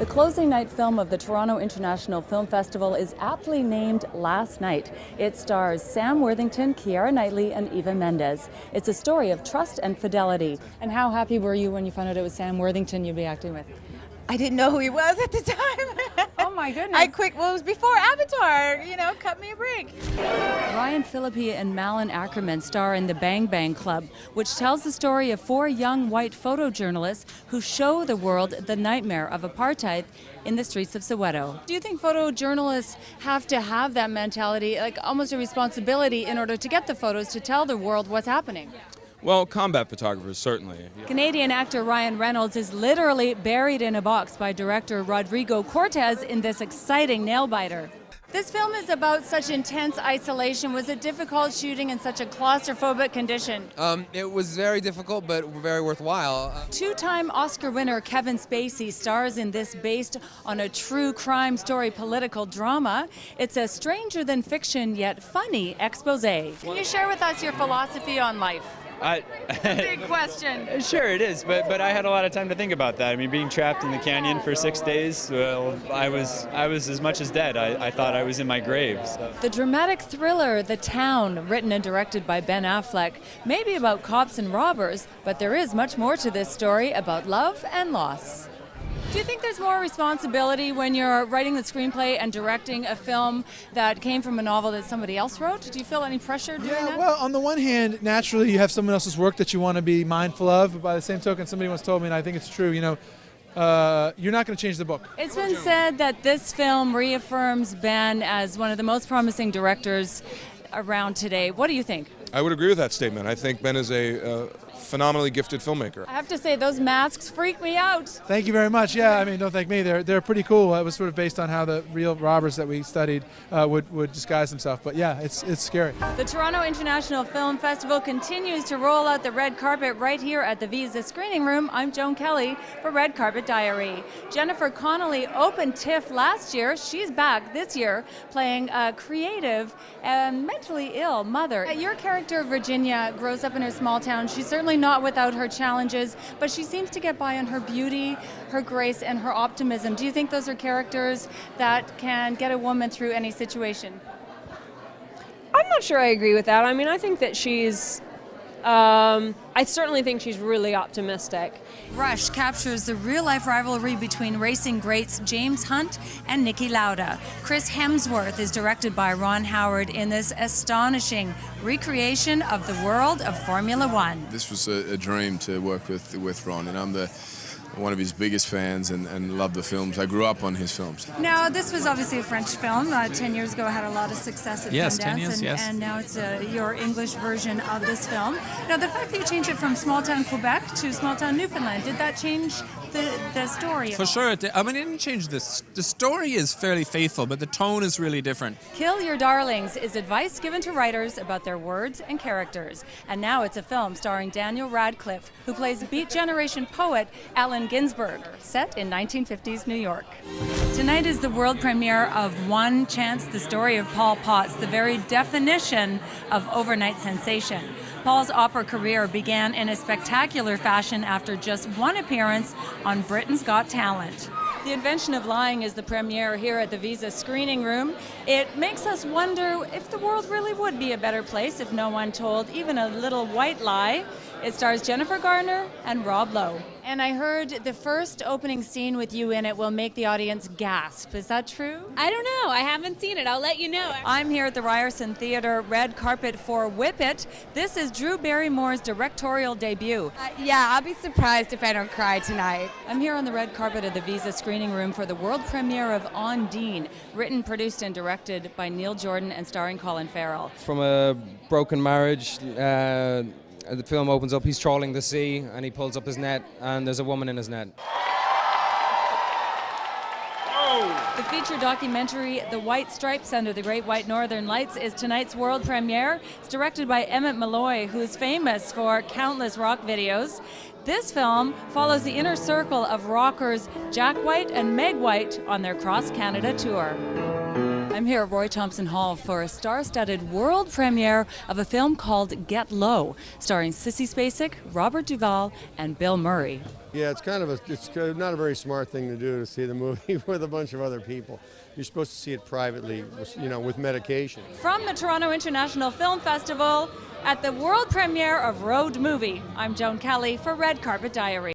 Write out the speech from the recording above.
The closing night film of the Toronto International Film Festival is aptly named Last Night. It stars Sam Worthington, Keira Knightley, and Eva Mendes. It's a story of trust and fidelity. And how happy were you when you found out it was Sam Worthington you'd be acting with? I didn't know who he was at the time. Oh my goodness. It was before Avatar, cut me a break. Ryan Phillippe and Malin Ackerman star in The Bang Bang Club, which tells the story of 4 young white photojournalists who show the world the nightmare of apartheid in the streets of Soweto. Do you think photojournalists have to have that mentality, like almost a responsibility in order to get the photos to tell the world what's happening? Well, combat photographers, certainly. Yeah. Canadian actor Ryan Reynolds is literally buried in a box by director Rodrigo Cortez in this exciting nail-biter. This film is about such intense isolation. Was it difficult shooting in such a claustrophobic condition? It was very difficult, but very worthwhile. Two-time Oscar winner Kevin Spacey stars in this based on a true crime story political drama. It's a stranger than fiction yet funny expose. Can you share with us your philosophy on life? Big question. Sure it is, but I had a lot of time to think about that. I mean, being trapped in the canyon for 6 days, well, I was as much as dead. I thought I was in my grave. So. The dramatic thriller The Town, written and directed by Ben Affleck, may be about cops and robbers, but there is much more to this story about love and loss. Do you think there's more responsibility when you're writing the screenplay and directing a film that came from a novel that somebody else wrote? Do you feel any pressure doing that? Well, on the one hand, naturally you have someone else's work that you want to be mindful of, but by the same token, somebody once told me, and I think it's true, you're not going to change the book. It's been said that this film reaffirms Ben as one of the most promising directors around today. What do you think? I would agree with that statement. I think Ben is a phenomenally gifted filmmaker. I have to say, those masks freak me out. Thank you very much. Yeah, I mean, don't thank me. They're pretty cool. It was sort of based on how the real robbers that we studied would disguise themselves. But yeah, it's scary. The Toronto International Film Festival continues to roll out the red carpet right here at the Visa Screening Room. I'm Joan Kelley for Red Carpet Diary. Jennifer Connelly opened TIFF last year. She's back this year playing a creative and mentally ill mother. Your character, Virginia, grows up in a small town. She's certainly not without her challenges, but she seems to get by on her beauty, her grace, and her optimism. Do you think those are characters that can get a woman through any situation? I'm not sure I agree with that. I mean, I think that I certainly think she's really optimistic. Rush captures the real-life rivalry between racing greats James Hunt and Niki Lauda. Chris Hemsworth is directed by Ron Howard in this astonishing recreation of the world of Formula One. This was a dream to work with Ron, and I'm one of his biggest fans and love the films. I grew up on his films. Now, this was obviously a French film. 10 years ago, had a lot of success at Yes, Sundance, 10 years, and, yes. and now it's your English version of this film. Now, the fact that you changed it from small-town Quebec to small-town Newfoundland, did that change the story at For all? sure. I mean, it didn't change this. The story is fairly faithful, but the tone is really different. Kill Your Darlings is advice given to writers about their words and characters. And now it's a film starring Daniel Radcliffe, who plays Beat Generation poet Allen Ginsberg, set in 1950s New York. Tonight is the world premiere of One Chance, the story of Paul Potts, the very definition of overnight sensation. Paul's opera career began in a spectacular fashion after just one appearance on Britain's Got Talent. The Invention of Lying is the premiere here at the Visa Screening Room. It makes us wonder if the world really would be a better place if no one told even a little white lie. It stars Jennifer Garner and Rob Lowe. And I heard the first opening scene with you in it will make the audience gasp. Is that true? I don't know. I haven't seen it. I'll let you know. I'm here at the Ryerson Theatre, red carpet for Whip It. This is Drew Barrymore's directorial debut. Yeah, I'll be surprised if I don't cry tonight. I'm here on the red carpet of the Visa Screening Room for the world premiere of Ondine, written, produced, and directed by Neil Jordan and starring Colin Farrell. From a broken marriage, the film opens up, he's trawling the sea, and he pulls up his net, and there's a woman in his net. The feature documentary, The White Stripes Under the Great White Northern Lights, is tonight's world premiere. It's directed by Emmett Malloy, who's famous for countless rock videos. This film follows the inner circle of rockers Jack White and Meg White on their cross-Canada tour. I'm here at Roy Thompson Hall for a star-studded world premiere of a film called Get Low, starring Sissy Spacek, Robert Duvall, and Bill Murray. Yeah, it's not a very smart thing to do, to see the movie with a bunch of other people. You're supposed to see it privately, with medication. From the Toronto International Film Festival at the world premiere of Road Movie, I'm Joan Kelley for Red Carpet Diary.